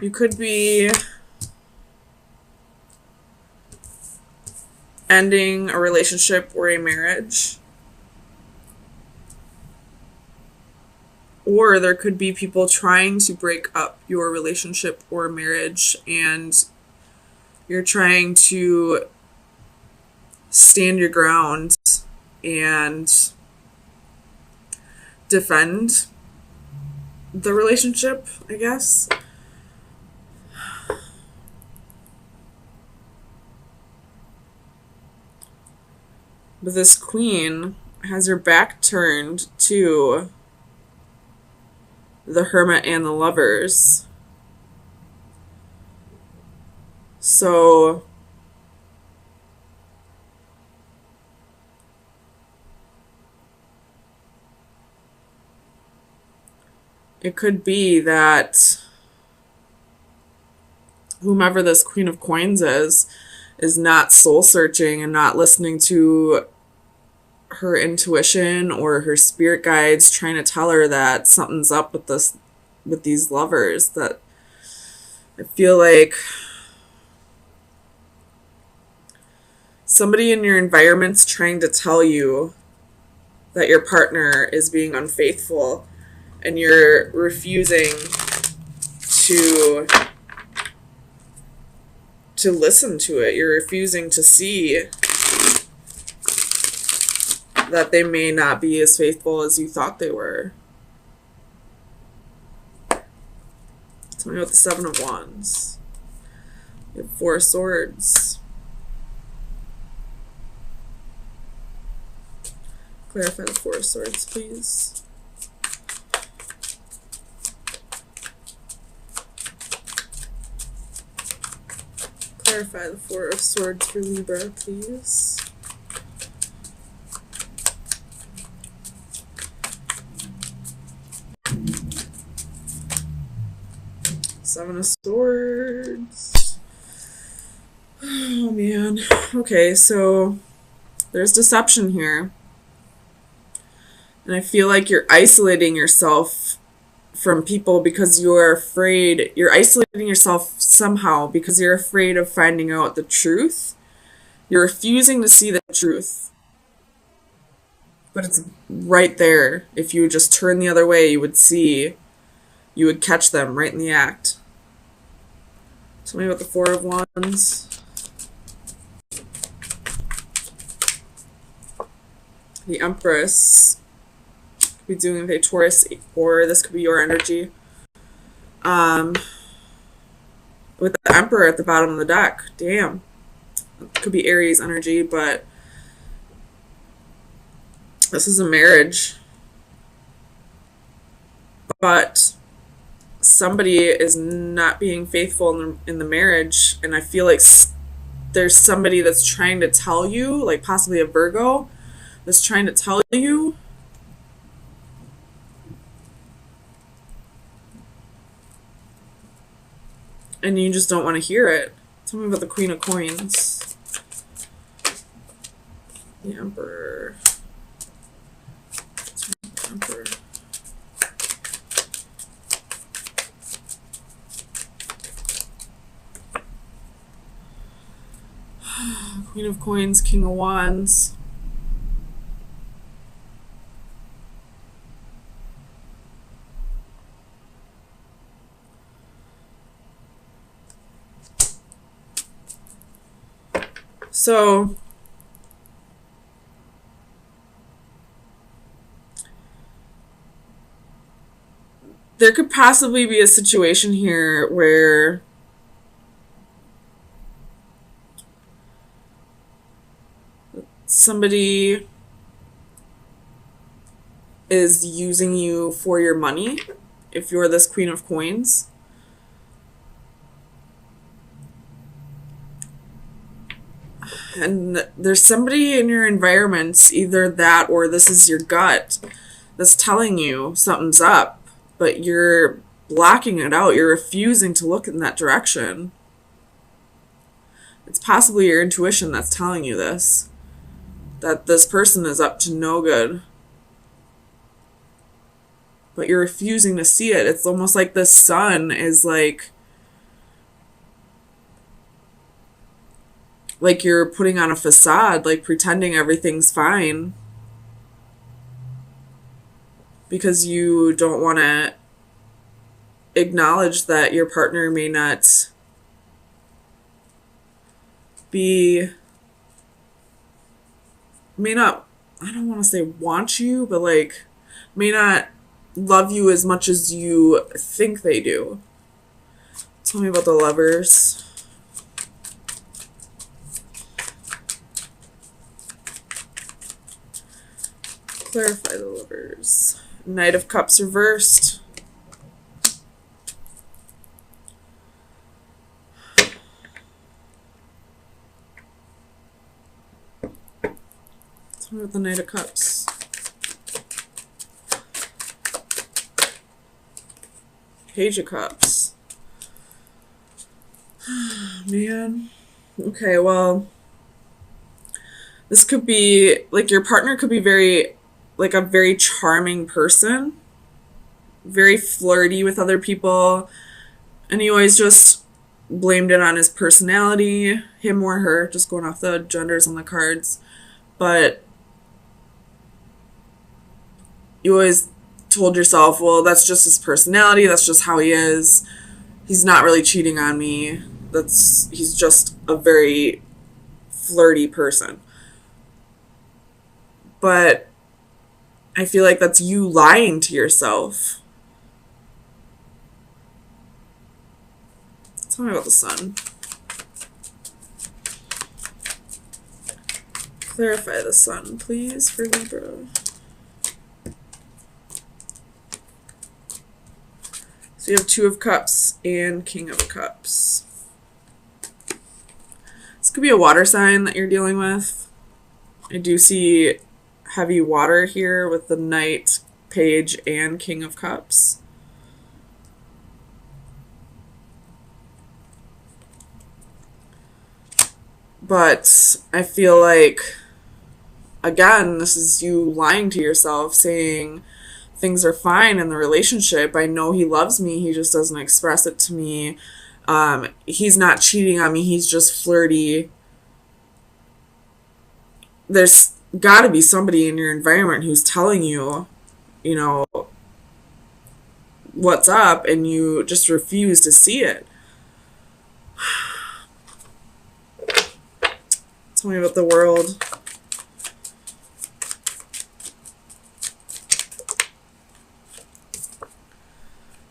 You could be ending a relationship or a marriage. Or there could be people trying to break up your relationship or marriage, and you're trying to stand your ground and defend the relationship, I guess. But this queen has her back turned to the Hermit and the Lovers. So it could be that whomever this Queen of Coins is not soul searching and not listening to her intuition or her spirit guides trying to tell her that something's up with these lovers. That I feel like somebody in your environment's trying to tell you that your partner is being unfaithful, and you're refusing to listen to it. You're refusing to see that they may not be as faithful as you thought they were. Tell me about the Seven of Wands. You have Four of Swords. Clarify the Four of Swords, please. Clarify the Four of Swords for Libra, please. Seven of Swords. Oh, man. Okay, so there's deception here. And I feel like you're isolating yourself from people because you're afraid. You're isolating yourself somehow because you're afraid of finding out the truth. You're refusing to see the truth. But it's right there. If you would just turn the other way, you would see. You would catch them right in the act. Tell me about the Four of Wands. The Empress. Could be dealing with a Taurus, or this could be your energy. With the Emperor at the bottom of the deck. Damn. It could be Aries energy, but this is a marriage. But somebody is not being faithful in the marriage, and I feel like there's somebody that's trying to tell you, like possibly a Virgo, that's trying to tell you and you just don't want to hear it. Tell me about the Queen of Coins. The Emperor. Emperor. Queen of Coins, King of Wands. So there could possibly be a situation here where somebody is using you for your money if you're this Queen of Coins. And there's somebody in your environment, either that or this is your gut, that's telling you something's up, but you're blocking it out. You're refusing to look in that direction. It's possibly your intuition that's telling you this, that this person is up to no good. But you're refusing to see it. It's almost like the sun is like like you're putting on a facade, like pretending everything's fine because you don't want to acknowledge that your partner may not be, may not, I don't want to say want you, but like may not love you as much as you think they do. Tell me about the Lovers. Clarify the Lovers. Knight of Cups reversed. Tell me about the Knight of Cups. Page of Cups. Man. Okay, well, this could be, like, your partner could be very, like, a very charming person, very flirty with other people, and he always just blamed it on his personality, him or her, just going off the genders on the cards. But you always told yourself, well, that's just his personality, that's just how he is. He's not really cheating on me. He's just a very flirty person. But I feel like that's you lying to yourself. Tell me about the Sun. Clarify the Sun, please, for Libra. So you have Two of Cups and King of Cups. This could be a water sign that you're dealing with. I do see heavy water here with the Knight, Page, and King of Cups. But I feel like, again, this is you lying to yourself, saying things are fine in the relationship. I know he loves me. He just doesn't express it to me. He's not cheating on me. He's just flirty. There's got to be somebody in your environment who's telling you, you know, what's up, and you just refuse to see it. Tell me about the World.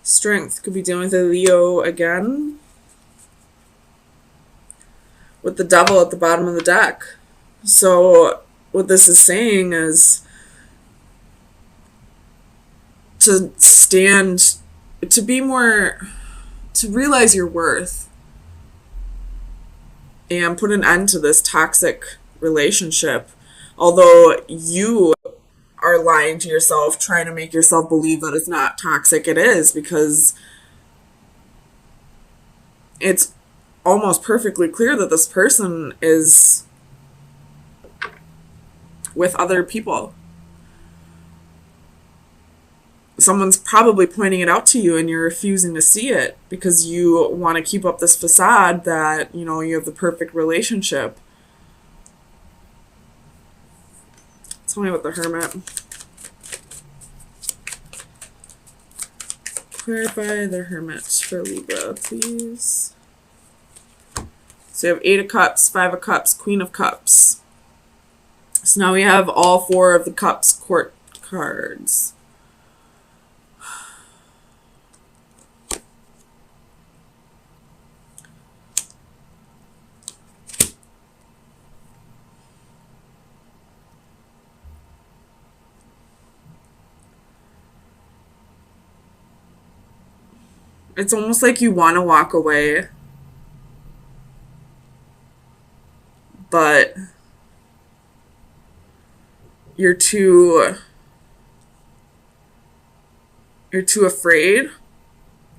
Strength. Could be dealing with a Leo again. With the Devil at the bottom of the deck. So what this is saying is to stand, to be more, to realize your worth and put an end to this toxic relationship. Although you are lying to yourself, trying to make yourself believe that it's not toxic, it is, because it's almost perfectly clear that this person is with other people. Someone's probably pointing it out to you and you're refusing to see it because you want to keep up this facade that, you know, you have the perfect relationship. Tell me about the Hermit. Clarify the Hermit for Libra, please. So you have Eight of Cups, Five of Cups, Queen of Cups. So now we have all four of the Cups court cards. It's almost like you want to walk away, but you're too afraid.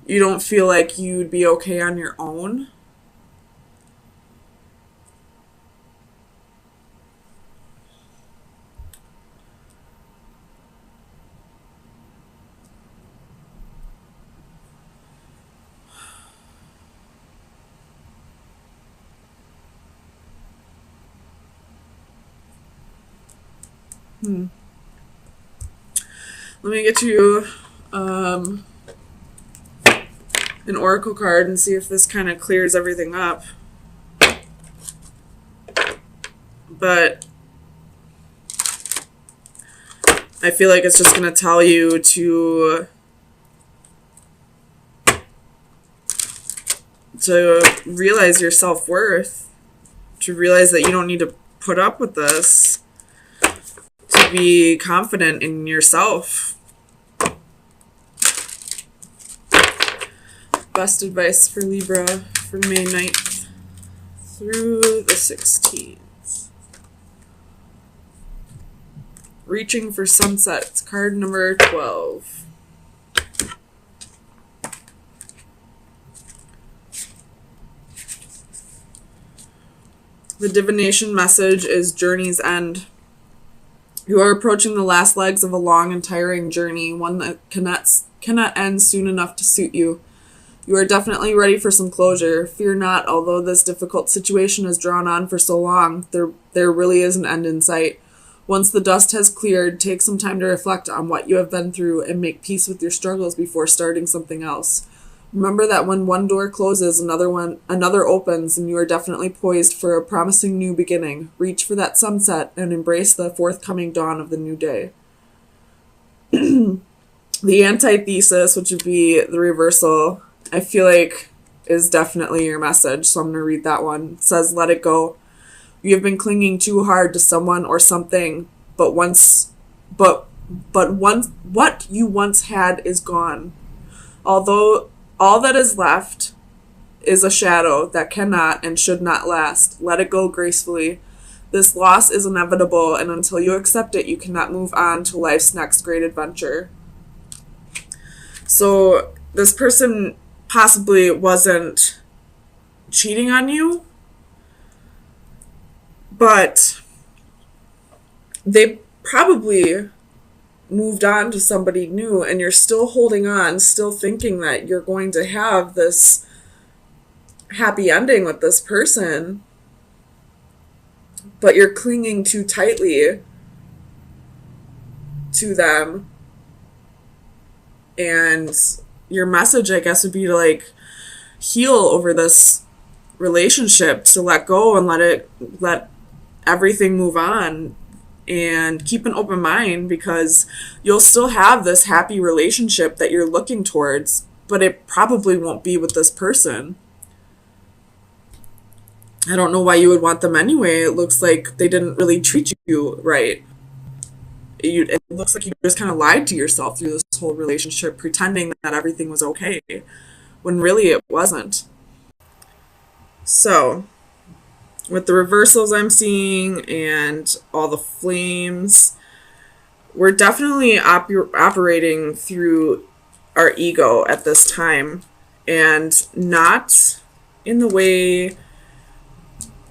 You don't feel like you'd be okay on your own. Let me get you an oracle card and see if this kind of clears everything up. But I feel like it's just going to tell you to realize your self-worth, to realize that you don't need to put up with this, to be confident in yourself. Best advice for Libra for May 9th through the 16th. Reaching for Sunsets, card number 12. The divination message is journey's end. You are approaching the last legs of a long and tiring journey, one that cannot end soon enough to suit you. You are definitely ready for some closure. Fear not, although this difficult situation has drawn on for so long, there really is an end in sight. Once the dust has cleared, take some time to reflect on what you have been through and make peace with your struggles before starting something else. Remember that when one door closes, another opens, and you are definitely poised for a promising new beginning. Reach for that sunset and embrace the forthcoming dawn of the new day. The antithesis, which would be the reversal, I feel like is definitely your message, so I'm going to read that one. It says, let it go. You have been clinging too hard to someone or something, but what you once had is gone. Although all that is left is a shadow that cannot and should not last. Let it go gracefully. This loss is inevitable, and until you accept it, you cannot move on to life's next great adventure. So this person possibly wasn't cheating on you, but they probably moved on to somebody new, and you're still holding on, still thinking that you're going to have this happy ending with this person, but you're clinging too tightly to them. And your message, I guess, would be to like heal over this relationship, to let go and let everything move on, and keep an open mind, because you'll still have this happy relationship that you're looking towards, but it probably won't be with this person. I don't know why you would want them anyway. It looks like they didn't really treat you right. It looks like you just kind of lied to yourself through this whole relationship, pretending that everything was okay, when really it wasn't. So, with the reversals I'm seeing and all the flames, we're definitely operating through our ego at this time, and not in the way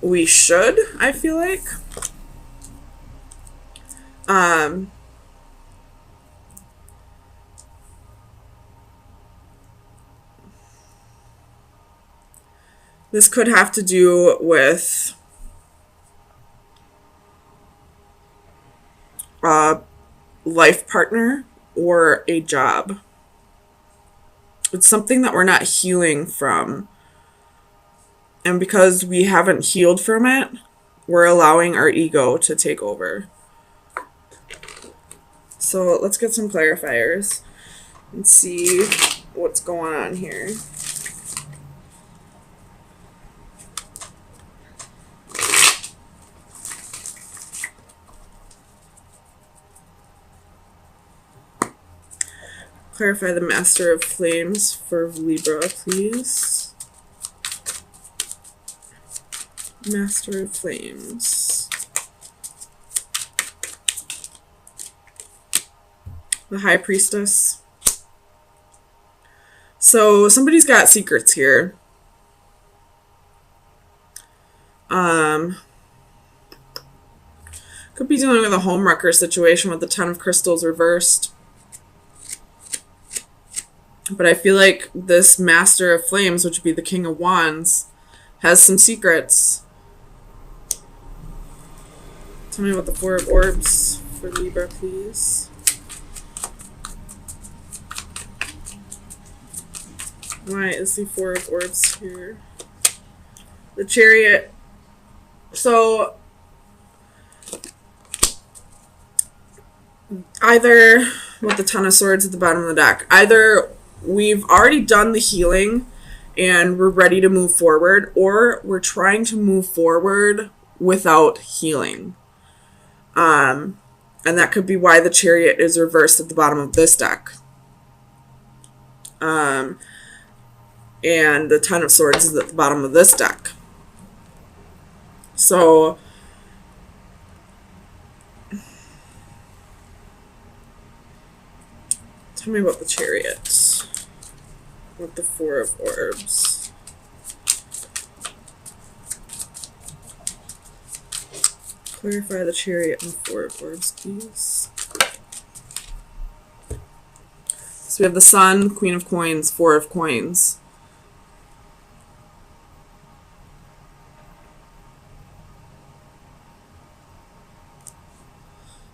we should, I feel like. This could have to do with a life partner or a job. It's something that we're not healing from. And because we haven't healed from it, we're allowing our ego to take over. So let's get some clarifiers and see what's going on here. Clarify the Master of Flames for Libra, please. Master of Flames. The High Priestess. So somebody's got secrets here. Could be dealing with a homewrecker situation with the Ten of Crystals reversed. But I feel like this Master of Flames, which would be the King of Wands, has some secrets. Tell me about the Four of Orbs for Libra, please. Why is the Four of Orbs here? The Chariot. So, either, with the Ten of Swords at the bottom of the deck, either we've already done the healing and we're ready to move forward, or we're trying to move forward without healing. And that could be why the Chariot is reversed at the bottom of this deck. And the Ten of Swords is at the bottom of this deck. So, tell me about the Chariot with the Four of Orbs. Clarify the Chariot and Four of Orbs, please. So we have the Sun, Queen of Coins, Four of Coins.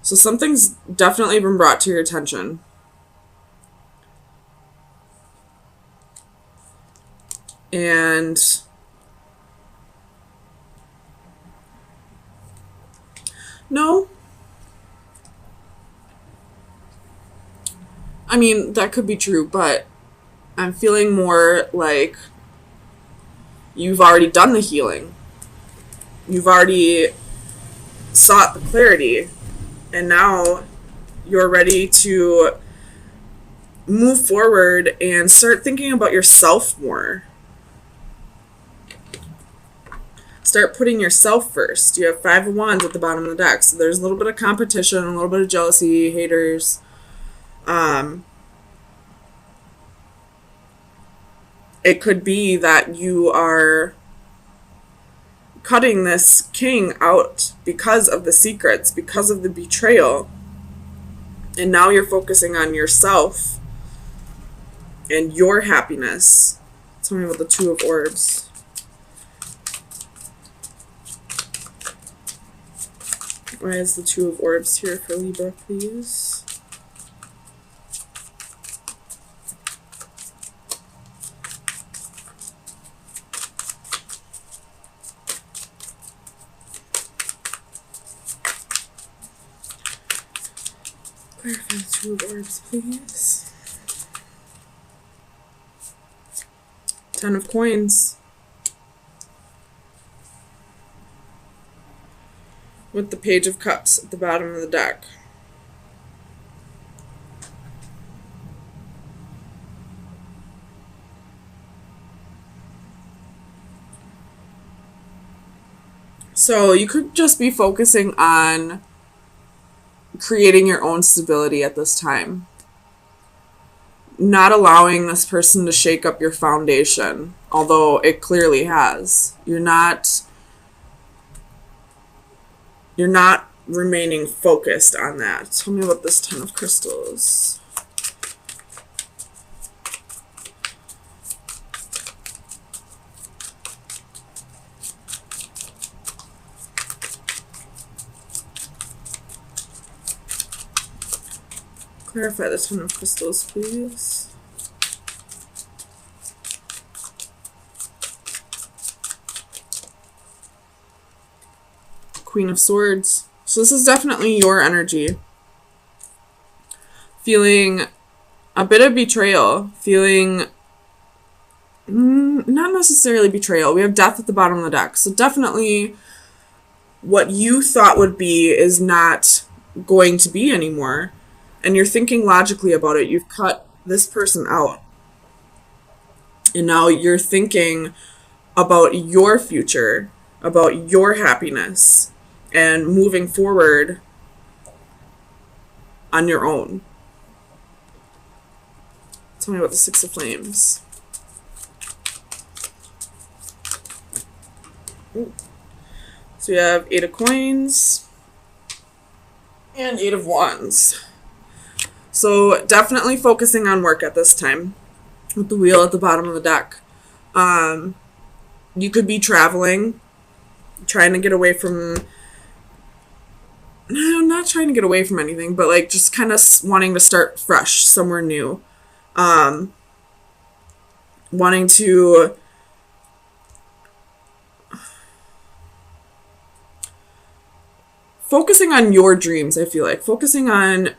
So something's definitely been brought to your attention. And no, I mean, that could be true, but I'm feeling more like you've already done the healing. You've already sought the clarity, and now you're ready to move forward and start thinking about yourself more. Start putting yourself first. You have Five of Wands at the bottom of the deck, so there's a little bit of competition, a little bit of jealousy, haters. It could be that you are cutting this king out because of the secrets, because of the betrayal, and now you're focusing on yourself and your happiness. Tell me about the Two of Orbs. Why is the Two of Orbs here for Libra, please? Clarify the Two of Orbs, please. Ten of Coins. With the Page of Cups at the bottom of the deck. So you could just be focusing on creating your own stability at this time. Not allowing this person to shake up your foundation, although it clearly has. You're not remaining focused on that. Tell me about this Ten of Crystals. Clarify the Ten of Crystals, please. Queen of Swords. So this is definitely your energy. Feeling a bit of betrayal. Feeling not necessarily betrayal. We have Death at the bottom of the deck. So definitely what you thought would be is not going to be anymore. And you're thinking logically about it. You've cut this person out. And now you're thinking about your future, about your happiness, and moving forward on your own. Tell me about the Six of Flames. Ooh. So we have Eight of Coins and Eight of Wands. So definitely focusing on work at this time with the Wheel at the bottom of the deck. You could be traveling, trying to get away from I'm not trying to get away from anything, but like just kind of wanting to start fresh somewhere new. Wanting to focusing on your dreams, I feel like focusing on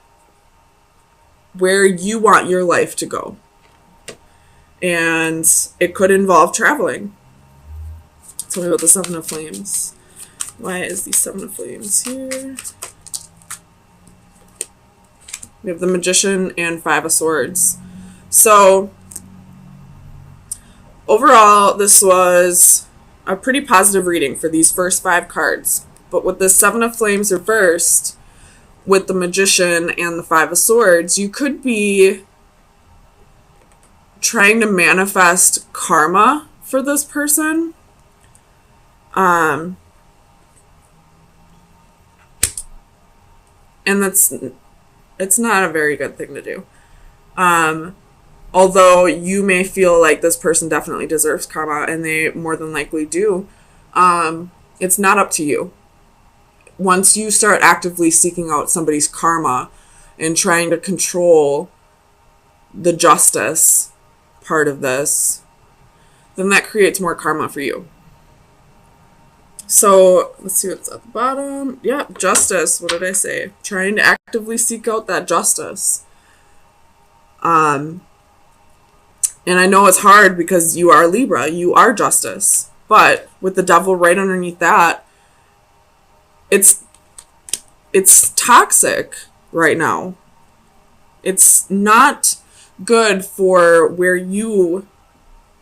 where you want your life to go. And it could involve traveling. Tell me about the Seven of Flames. Why is the Seven of Flames here? We have the Magician and Five of Swords. So, overall, this was a pretty positive reading for these first 5 cards. But with the Seven of Flames reversed, with the Magician and the Five of Swords, you could be trying to manifest karma for this person. And it's not a very good thing to do. Although you may feel like this person definitely deserves karma, and they more than likely do, it's not up to you. Once you start actively seeking out somebody's karma and trying to control the justice part of this, then that creates more karma for you. So let's see what's at the bottom. Yeah, justice. What did I say? Trying to actively seek out that justice. And I know it's hard because you are Libra. You are justice. But with the devil right underneath that, it's toxic right now. It's not good for where you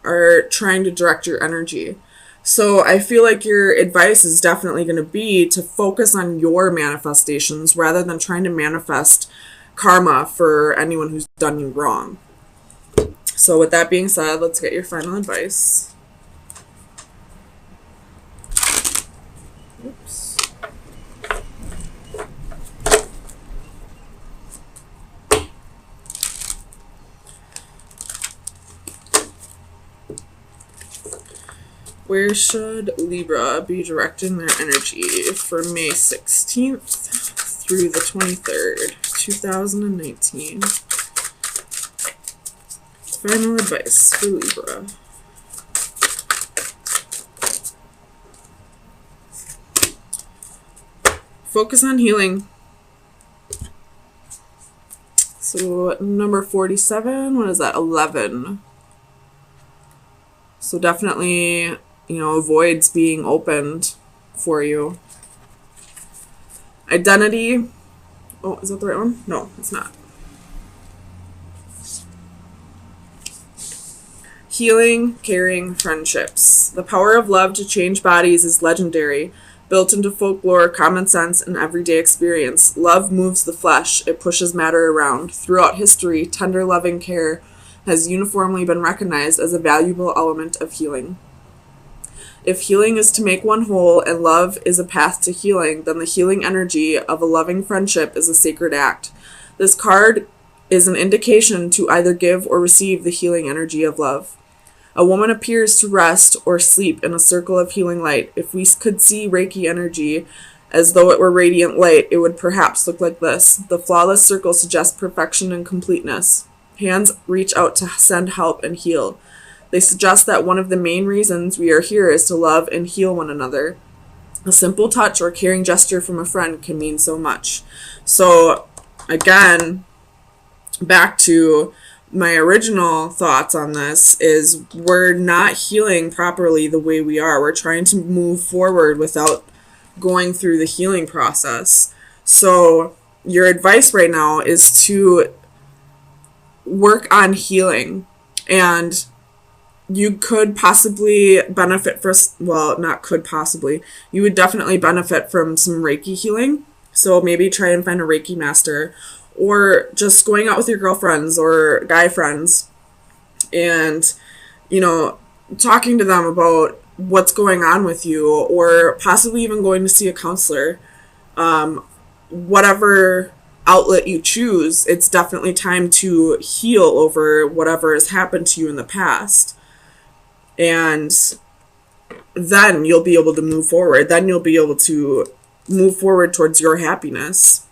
are trying to direct your energy. So I feel like your advice is definitely going to be to focus on your manifestations rather than trying to manifest karma for anyone who's done you wrong. So with that being said, let's get your final advice. Oops. Where should Libra be directing their energy for May 16th through the 23rd, 2019? Final advice for Libra. Focus on healing. So number 47, what is that? 11. So definitely, voids being opened for you. Identity. Oh, is that the right one? No, it's not. Healing, caring, friendships. The power of love to change bodies is legendary. Built into folklore, common sense, and everyday experience, love moves the flesh. It pushes matter around. Throughout history, tender, loving care has uniformly been recognized as a valuable element of healing. If healing is to make one whole and love is a path to healing, then the healing energy of a loving friendship is a sacred act. This card is an indication to either give or receive the healing energy of love. A woman appears to rest or sleep in a circle of healing light. If we could see Reiki energy as though it were radiant light, it would perhaps look like this. The flawless circle suggests perfection and completeness. Hands reach out to send help and heal. They suggest that one of the main reasons we are here is to love and heal one another. A simple touch or caring gesture from a friend can mean so much. So, again, back to my original thoughts on this is we're not healing properly the way we are. We're trying to move forward without going through the healing process. So your advice right now is to work on healing, and you could possibly benefit you would definitely benefit from some Reiki healing. So maybe try and find a Reiki master, or just going out with your girlfriends or guy friends and, talking to them about what's going on with you, or possibly even going to see a counselor. Whatever outlet you choose, it's definitely time to heal over whatever has happened to you in the past. And then you'll be able to move forward. Then you'll be able to move forward towards your happiness.